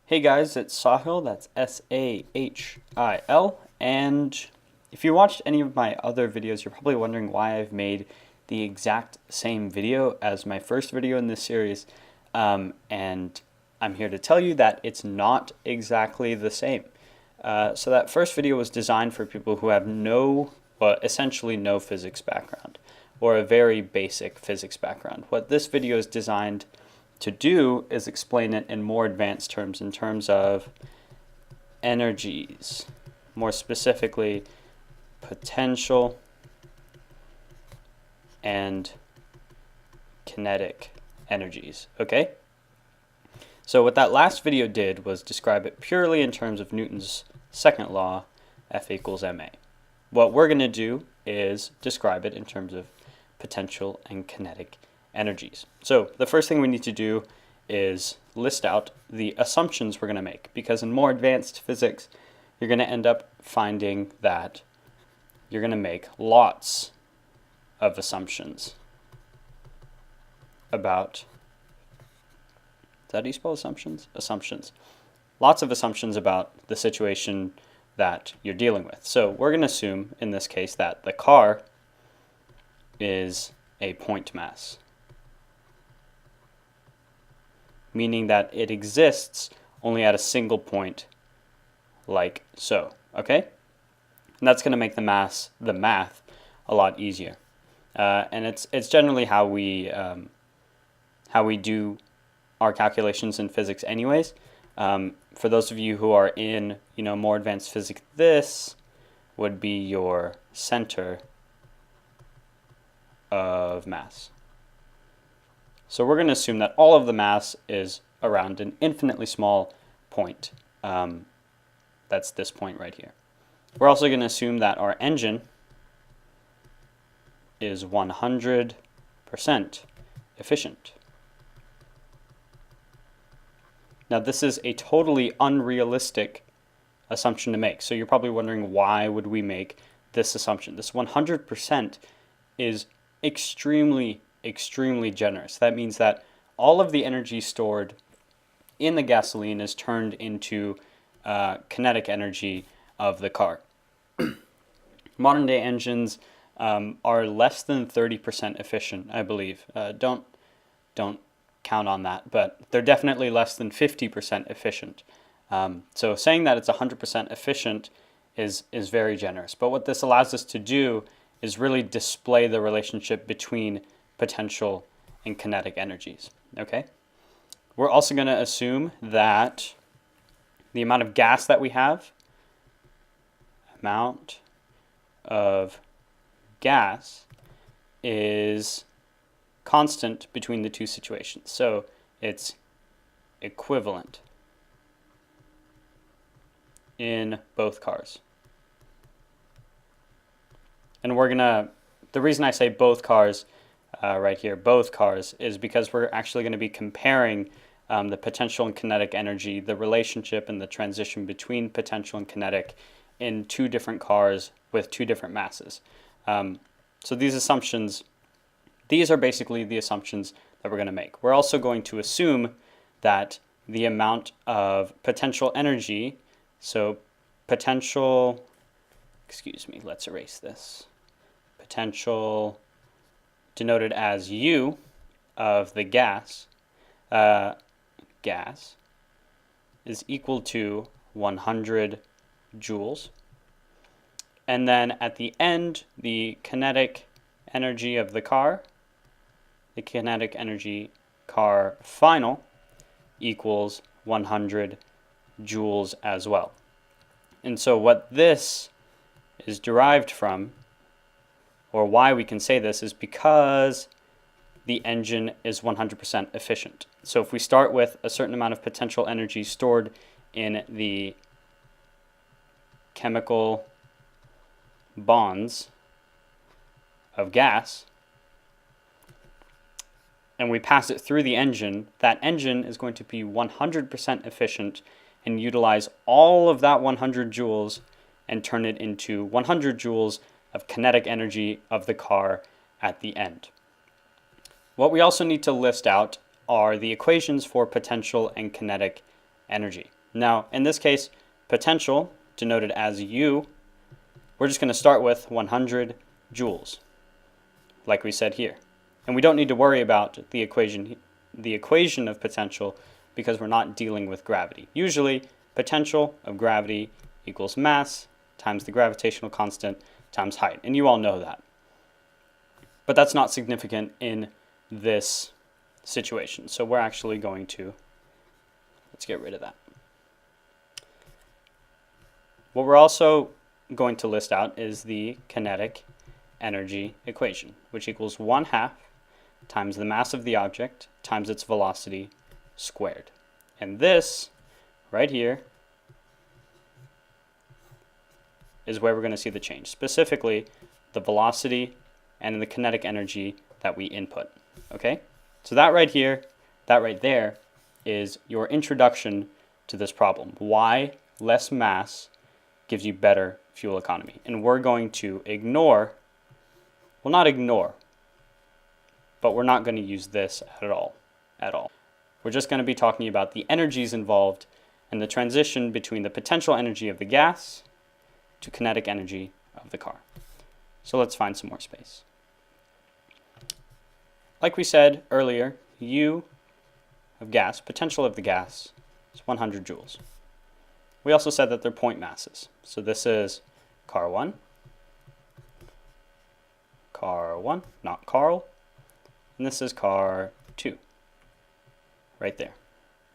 Hey guys, it's Sahil, that's S-A-H-I-L, and if you watched any of my other videos, you're probably wondering why I've made the exact same video as my first video in this series, and I'm here to tell you that it's not exactly the same. So that first video was designed for people who have essentially no physics background, or a very basic physics background. What this video is designed to do is explain it in more advanced terms, in terms of energies, more specifically potential and kinetic energies, okay? So what that last video did was describe it purely in terms of Newton's second law, F equals ma. What we're going to do is describe it in terms of potential and kinetic energies. So the first thing we need to do is list out the assumptions we're going to make, because in more advanced physics, you're going to end up finding that you're going to make lots of assumptions about, is that how you spell assumptions? Assumptions. Lots of assumptions about the situation that you're dealing with. So we're going to assume, in this case, that the car is a point mass, meaning that it exists only at a single point, like so, okay? And that's going to make the math a lot easier. And it's generally how we do our calculations in physics anyways. For those of you who are in more advanced physics, this would be your center of mass. So we're going to assume that all of the mass is around an infinitely small point. That's this point right here. We're also going to assume that our engine is 100% efficient. Now this is a totally unrealistic assumption to make. So you're probably wondering, why would we make this assumption? This 100% is extremely generous. That means that all of the energy stored in the gasoline is turned into kinetic energy of the car. Modern day engines are less than 30% efficient, I believe. Don't count on that, but they're definitely less than 50% efficient. So saying that it's 100% efficient is very generous. But what this allows us to do is really display the relationship between potential and kinetic energies, okay? We're also going to assume that the amount of gas that we have, is constant between the two situations. So it's equivalent in both cars. And the reason I say both cars right here, both cars, is because we're actually going to be comparing the potential and kinetic energy, the relationship and the transition between potential and kinetic in two different cars with two different masses. So these are basically the assumptions that we're going to make. We're also going to assume that the amount of potential energy, so potential, let's erase this. Potential denoted as U of the gas is equal to 100 joules. And then at the end, the kinetic energy of the car, the kinetic energy car final, equals 100 joules as well. And so what this is derived from, or why we can say this, is because the engine is 100% efficient. So if we start with a certain amount of potential energy stored in the chemical bonds of gas, and we pass it through the engine, that engine is going to be 100% efficient and utilize all of that 100 joules and turn it into 100 joules of kinetic energy of the car at the end. What we also need to list out are the equations for potential and kinetic energy. Now, in this case, potential, denoted as U, we're just going to start with 100 joules, like we said here. And we don't need to worry about the equation of potential because we're not dealing with gravity. Usually, potential of gravity equals mass times the gravitational constant times height, and you all know that. But that's not significant in this situation, so we're actually going to, let's get rid of that. What we're also going to list out is the kinetic energy equation, which equals 1/2 times the mass of the object times its velocity squared. And this, right here, is where we're going to see the change, specifically the velocity and the kinetic energy that we input. Okay? So that right here, that right there, is your introduction to this problem. Why less mass gives you better fuel economy. And we're going to ignore, well, not ignore, but we're not going to use this at all. We're just going to be talking about the energies involved and the transition between the potential energy of the gas to kinetic energy of the car. So let's find some more space. Like we said earlier, U of gas, potential of the gas, is 100 joules. We also said that they're point masses. So this is car 1, not Carl, and this is car 2, right there.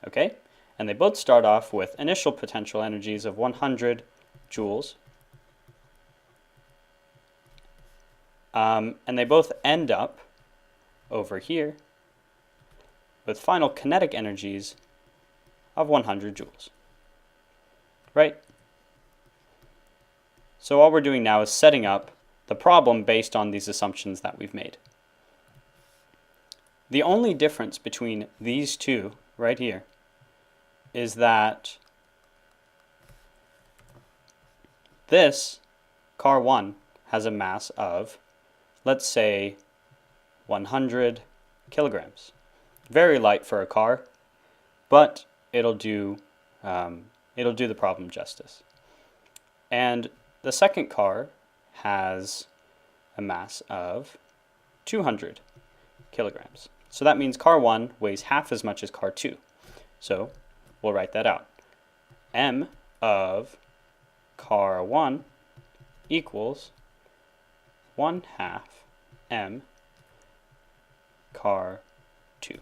Okay? And they both start off with initial potential energies of 100 joules. And they both end up over here with final kinetic energies of 100 joules. Right? So all we're doing now is setting up the problem based on these assumptions that we've made. The only difference between these two right here is that this car 1 has a mass of, let's say, 100 kilograms. Very light for a car, but it'll do the problem justice. And the second car has a mass of 200 kilograms. So that means car 1 weighs half as much as car 2. So we'll write that out. M of car 1 equals 1/2 M car 2.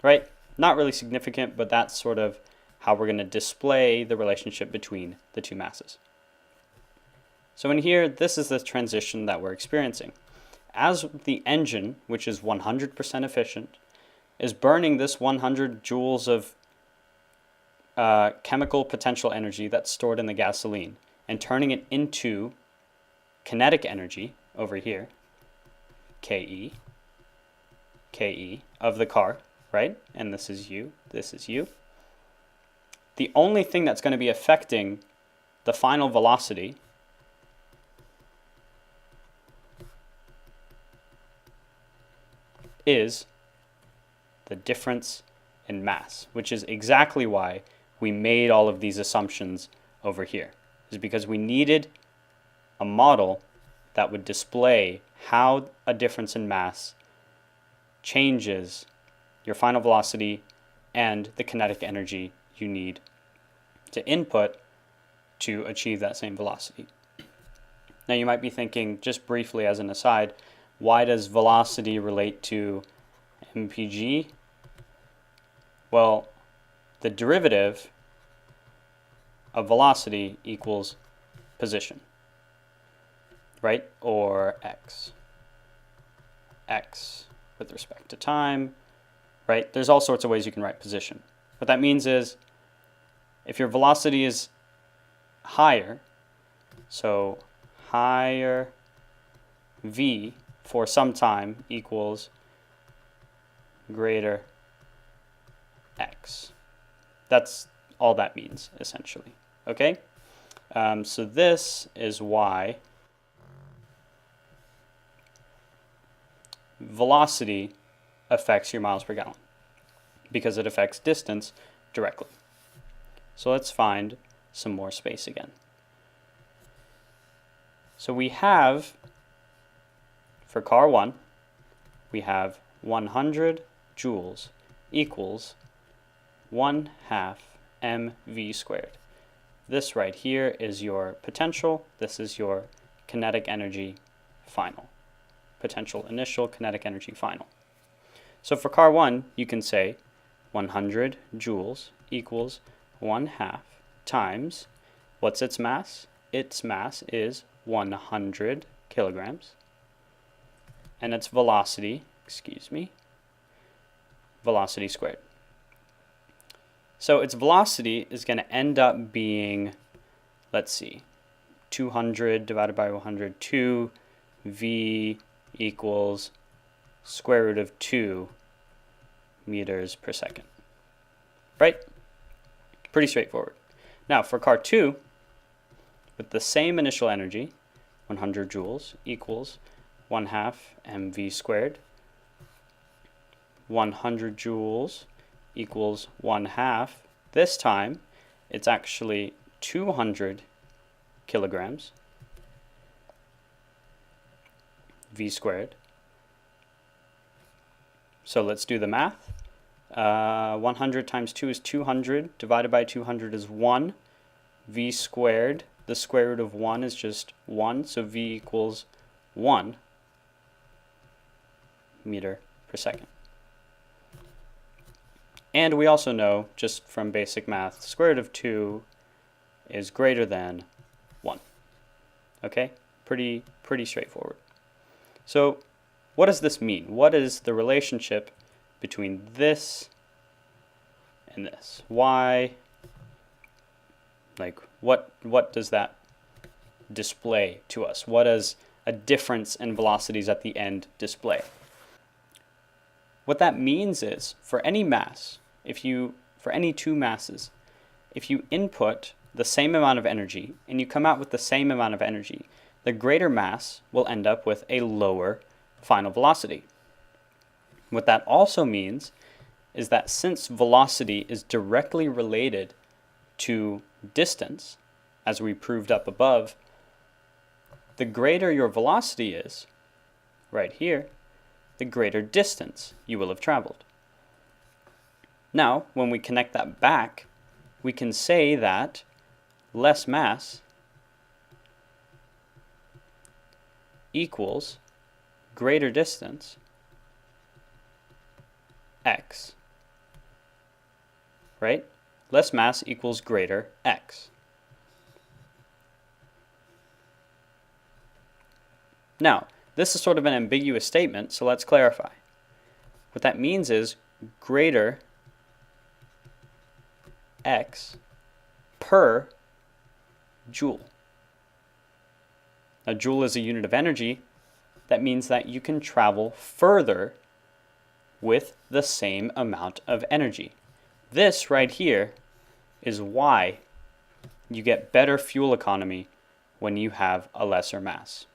Right? Not really significant, but that's sort of how we're going to display the relationship between the two masses. So in here, this is the transition that we're experiencing. As the engine, which is 100% efficient, is burning this 100 joules of chemical potential energy that's stored in the gasoline and turning it into kinetic energy over here, KE of the car, right? And this is U, this is U. The only thing that's going to be affecting the final velocity is the difference in mass, which is exactly why we made all of these assumptions over here. Is because we needed a model that would display how a difference in mass changes your final velocity and the kinetic energy you need to input to achieve that same velocity. Now you might be thinking, just briefly as an aside, why does velocity relate to mpg? Well, the derivative of velocity equals position, right? Or x with respect to time, right? There's all sorts of ways you can write position. What that means is if your velocity is higher, so higher v for some time equals greater x. That's all that means, essentially. Okay? So this is why velocity affects your miles per gallon, because it affects distance directly. So let's find some more space again. So we have, for car 1, we have 100 joules equals 1/2 mv squared. This right here is your potential. This is your kinetic energy final. Potential initial, kinetic energy final. So for car 1, you can say 100 joules equals 1/2 times, what's its mass? Its mass is 100 kilograms. And its velocity, velocity squared. So its velocity is going to end up being, let's see, 200 divided by 100, 2 v equals square root of 2 meters per second. Right? Pretty straightforward. Now for car 2, with the same initial energy, 100 joules equals 1/2 mv squared. 100 joules equals 1/2. This time, it's actually 200 kilograms, v squared. So let's do the math. 100 times 2 is 200, divided by 200 is 1. V squared, the square root of 1 is just 1, so v equals 1 meter per second. And we also know, just from basic math, the square root of 2 is greater than 1. Okay? Pretty straightforward. So what does this mean? What is the relationship between this and this? Why, like, what does that display to us? What does a difference in velocities at the end display? What that means is, for any mass, for any two masses, if you input the same amount of energy and you come out with the same amount of energy, the greater mass will end up with a lower final velocity. What that also means is that since velocity is directly related to distance, as we proved up above, the greater your velocity is, right here, the greater distance you will have traveled. Now, when we connect that back, we can say that less mass equals greater distance, x, right? Less mass equals greater x. Now, this is sort of an ambiguous statement, so let's clarify. What that means is greater x per joule. Now, joule is a unit of energy. That means that you can travel further with the same amount of energy. This right here is why you get better fuel economy when you have a lesser mass.